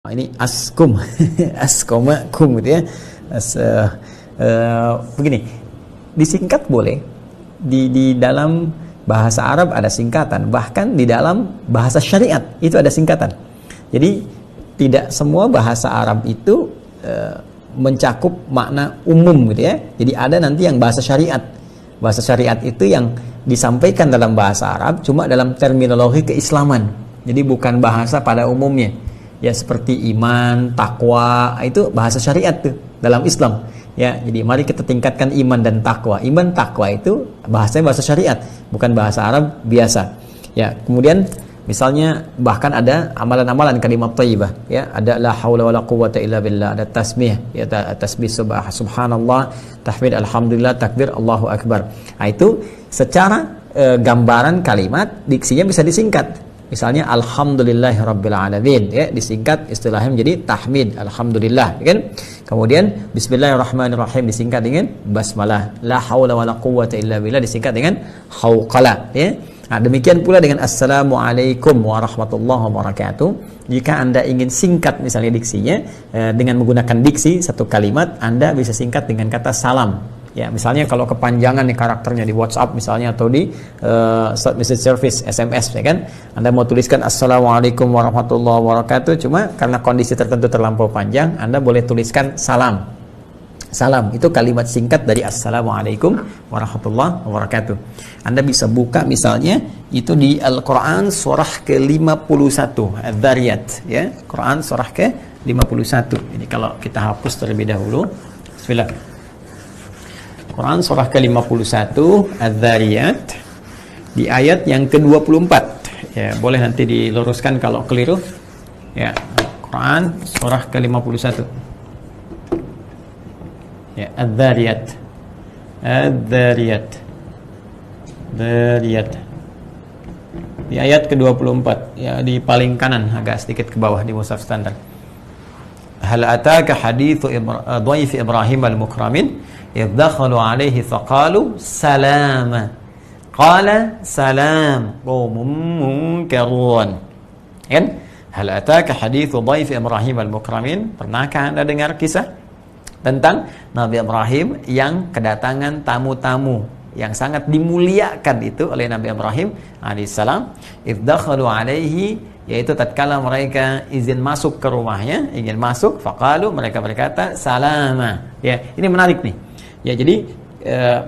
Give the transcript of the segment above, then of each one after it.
Ini askum, askomakum gitu ya. Begini, disingkat boleh. Di dalam bahasa Arab ada singkatan, bahkan di dalam bahasa syariat itu ada singkatan. Jadi tidak semua bahasa Arab itu mencakup makna umum gitu ya. Jadi ada nanti yang bahasa syariat. Bahasa syariat itu yang disampaikan dalam bahasa Arab cuma dalam terminologi keislaman. Jadi bukan bahasa pada umumnya. Ya seperti iman, takwa, itu bahasa syariat tuh dalam Islam. Ya, jadi mari kita tingkatkan iman dan takwa. Iman, takwa itu bahasanya bahasa syariat, bukan bahasa Arab biasa. Ya, kemudian misalnya bahkan ada amalan-amalan kalimat thayyibah, ya, ada la haula wala quwwata illa billah, ada tasbih, ya, tasbih subhanallah, tahmid alhamdulillah, takbir Allahu akbar. Nah, itu secara gambaran kalimat diksinya bisa disingkat. Misalnya alhamdulillahirabbil alamin, ya, disingkat istilahnya menjadi tahmid alhamdulillah, kan? Kemudian bismillahirrahmanirrahim disingkat dengan basmalah, la haula wala quwwata illa billah disingkat dengan hauqalah, ya. Nah, demikian pula dengan assalamualaikum warahmatullahi wabarakatuh. Jika Anda ingin singkat misalnya diksinya dengan menggunakan diksi satu kalimat, Anda bisa singkat dengan kata salam. Ya, misalnya kalau kepanjangan nih karakternya di WhatsApp misalnya atau di message service SMS, ya kan, Anda mau tuliskan assalamualaikum warahmatullahi wabarakatuh, cuma karena kondisi tertentu terlampau panjang, Anda boleh tuliskan salam. Salam itu kalimat singkat dari assalamualaikum warahmatullahi wabarakatuh. Anda bisa buka misalnya itu di Al-Quran surah ke-51 Adz-Dzariyat, ya, Quran surah ke-51. Ini kalau kita hapus terlebih dahulu. Bismillah. Quran surah ke-51 Adz-Dzariyat di ayat yang ke-24. Ya, boleh nanti diluruskan kalau keliru. Ya, Quran surah ke-51. Ya, Adz-Dzariyat. Adz-Dzariyat. Dzariyat. Di ayat ke-24, ya, di paling kanan agak sedikit ke bawah di mushaf standar. Hal ataka hadithu dhaif Ibrahim al-mukramin idh dakhalu alaihi faqalu salama qala salam qaumun munkarun. Kan? Hal ataka hadithu dhaif Ibrahim al-mukramin, pernahkah Anda dengar kisah tentang Nabi Ibrahim yang kedatangan tamu-tamu yang sangat dimuliakan itu oleh Nabi Ibrahim alaihissalam? Idh dakhalu alaihi, yaitu tatkala mereka izin masuk ke rumahnya, ingin masuk, faqalu, mereka berkata salama. Ya, ini menarik nih. Ya, jadi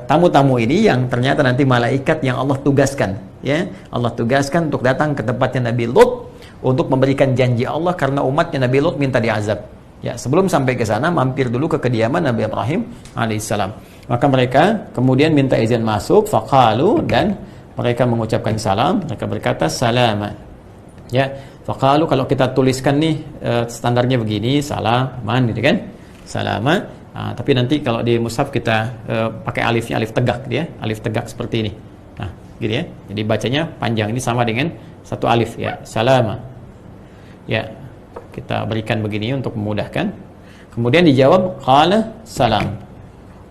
tamu-tamu ini yang ternyata nanti malaikat yang Allah tugaskan, ya, Allah tugaskan untuk datang ke tempatnya Nabi Lut untuk memberikan janji Allah karena umatnya Nabi Lut minta diazab. Ya, sebelum sampai ke sana mampir dulu ke kediaman Nabi Ibrahim alaihissalam. Maka mereka kemudian minta izin masuk, faqalu, dan mereka mengucapkan salam, mereka berkata salama. Ya, faqalu kalau kita tuliskan nih standarnya begini, salaman gitu kan, salama. Nah, tapi nanti kalau di mushaf kita pakai alifnya, alif tegak gitu ya, alif tegak seperti ini. Nah, gitu ya. Jadi bacanya panjang, ini sama dengan satu alif, ya, salama. Ya, kita berikan begini untuk memudahkan. Kemudian dijawab qala salam.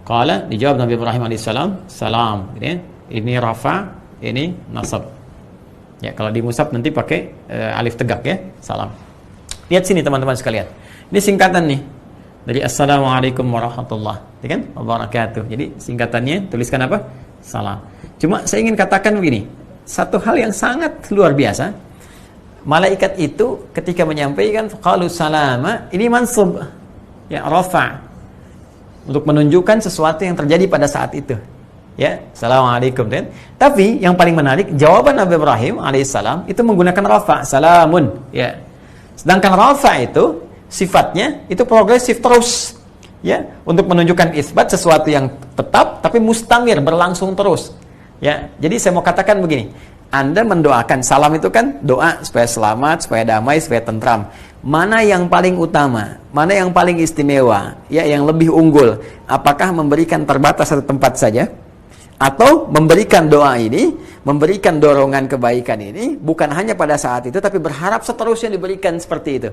Qala dijawab Nabi Ibrahim alaihissalam salam, gitu ya. Ini rafa, ini nasab. Ya, kalau di mushaf nanti pakai alif tegak, ya, salam. Lihat sini teman-teman sekalian. Ini singkatan nih dari assalamualaikum warahmatullahi wabarakatuh. Jadi singkatannya tuliskan apa? Salam. Cuma saya ingin katakan begini, satu hal yang sangat luar biasa. Malaikat itu ketika menyampaikan qalu salama, ini mansub, ya, rafa, untuk menunjukkan sesuatu yang terjadi pada saat itu. Ya, assalamualaikum, kan? Tapi yang paling menarik, jawaban Nabi Ibrahim alaihissalam itu menggunakan rafa, salamun, ya. Sedangkan rafa itu sifatnya itu progresif terus, ya, untuk menunjukkan isbat sesuatu yang tetap tapi mustamir, berlangsung terus. Ya, jadi saya mau katakan begini, Anda mendoakan, salam itu kan doa supaya selamat, supaya damai, supaya tentram. Mana yang paling utama? Mana yang paling istimewa? Ya, yang lebih unggul? Apakah memberikan terbatas satu tempat saja? Atau memberikan doa ini, memberikan dorongan kebaikan ini bukan hanya pada saat itu, tapi berharap seterusnya diberikan seperti itu?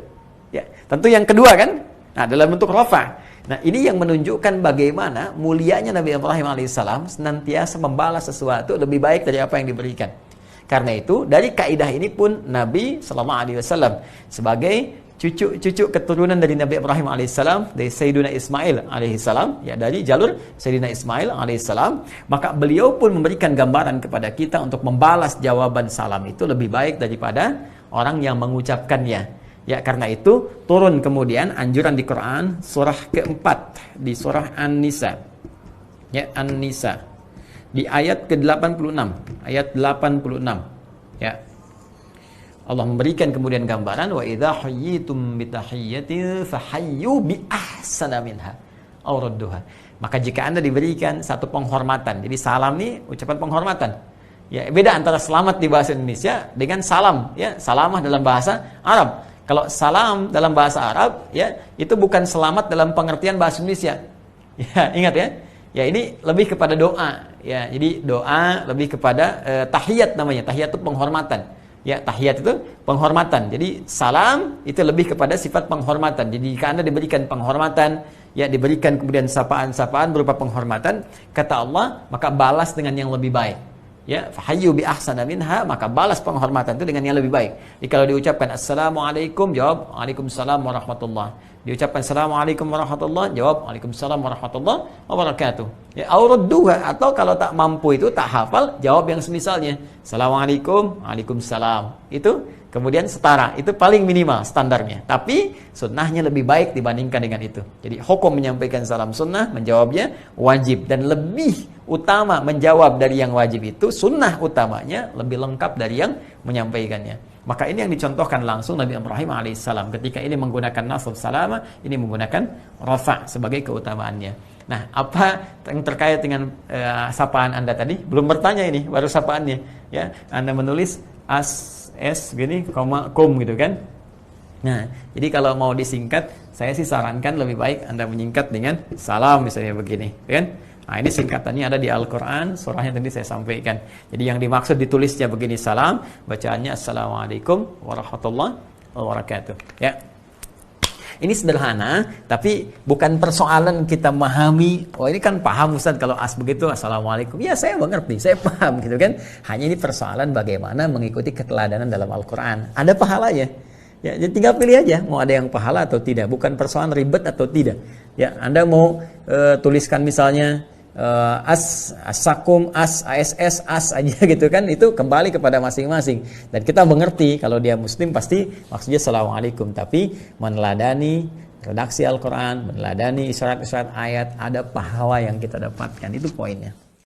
Ya, tentu yang kedua kan? Nah, dalam bentuk rafa. Nah, ini yang menunjukkan bagaimana mulianya Nabi Ibrahim alaihissalam senantiasa membalas sesuatu lebih baik dari apa yang diberikan. Karena itu, dari kaidah ini pun Nabi SAW sebagai cucu keturunan dari Nabi Ibrahim alaihissalam, dari Sayyidina Ismail alaihissalam, ya dari jalur Sayyidina Ismail alaihissalam, maka beliau pun memberikan gambaran kepada kita untuk membalas jawaban salam itu lebih baik daripada orang yang mengucapkannya. Ya, karena itu turun kemudian anjuran di Quran surah keempat, di surah An-Nisa. Ya, An-Nisa. Di ayat ke-86, ayat 86. Ya. Allah memberikan kemudian gambaran wa idza hayyitum bi tahiyyatin fahayyu bi ahsana minha aw radduha. Maka jika Anda diberikan satu penghormatan. Jadi salam ini ucapan penghormatan. Ya, beda antara selamat di bahasa Indonesia dengan salam, ya. Salamah dalam bahasa Arab. Kalau salam dalam bahasa Arab, ya, itu bukan selamat dalam pengertian bahasa Indonesia. Ya, ingat ya. Ya, ini lebih kepada doa, ya. Jadi doa lebih kepada tahiyat namanya. Tahiyat itu penghormatan. Ya, tahiyat itu penghormatan. Jadi salam itu lebih kepada sifat penghormatan. Jadi jika Anda diberikan penghormatan, ya diberikan kemudian sapaan-sapaan berupa penghormatan, kata Allah, maka balas dengan yang lebih baik. Ya, fahayyu bi ahsana minha, maka balas penghormatan itu dengan yang lebih baik. Jadi kalau diucapkan assalamualaikum, jawab waalaikumsalam warahmatullahi. Diucapkan assalamualaikum warahmatullahi, jawab waalaikumsalam warahmatullahi wabarakatuh. Ya, auradduha, atau kalau tak mampu itu tak hafal, jawab yang semisalnya. Assalamualaikum, waalaikumsalam. Itu kemudian setara, itu paling minimal standarnya. Tapi sunnahnya lebih baik dibandingkan dengan itu. Jadi hukum menyampaikan salam sunnah, menjawabnya wajib, dan lebih utama menjawab dari yang wajib itu, sunnah utamanya lebih lengkap dari yang menyampaikannya. Maka ini yang dicontohkan langsung Nabi Ibrahim alaihissalam. Ketika ini menggunakan nasab salama, ini menggunakan rafa sebagai keutamaannya. Nah, apa yang terkait dengan sapaan Anda tadi? Belum bertanya ini, baru sapaannya. Ya, Anda menulis es gini, kum gitu kan? Nah, jadi kalau mau disingkat, saya sih sarankan lebih baik Anda menyingkat dengan salam misalnya begini, kan? Nah, ini singkatannya ada di Al-Quran, surahnya tadi saya sampaikan. Jadi yang dimaksud ditulisnya begini salam, bacaannya Assalamualaikum warahmatullahi wabarakatuh. Ya. Ini sederhana, tapi bukan persoalan kita memahami, oh ini kan paham Ustaz kalau begitu Assalamualaikum. Ya, saya mengerti, saya paham gitu kan. Hanya ini persoalan bagaimana mengikuti keteladanan dalam Al-Quran. Ada pahalanya. Ya, jadi tinggal pilih aja mau ada yang pahala atau tidak, bukan persoalan ribet atau tidak. Ya, Anda mau tuliskan misalnya as-sakum, ass, as aja gitu kan, itu kembali kepada masing-masing. Dan kita mengerti kalau dia muslim pasti maksudnya Assalamualaikum, tapi meneladani redaksi Al-Quran, meneladani isyarat-isyarat ayat, ada pahala yang kita dapatkan, itu poinnya.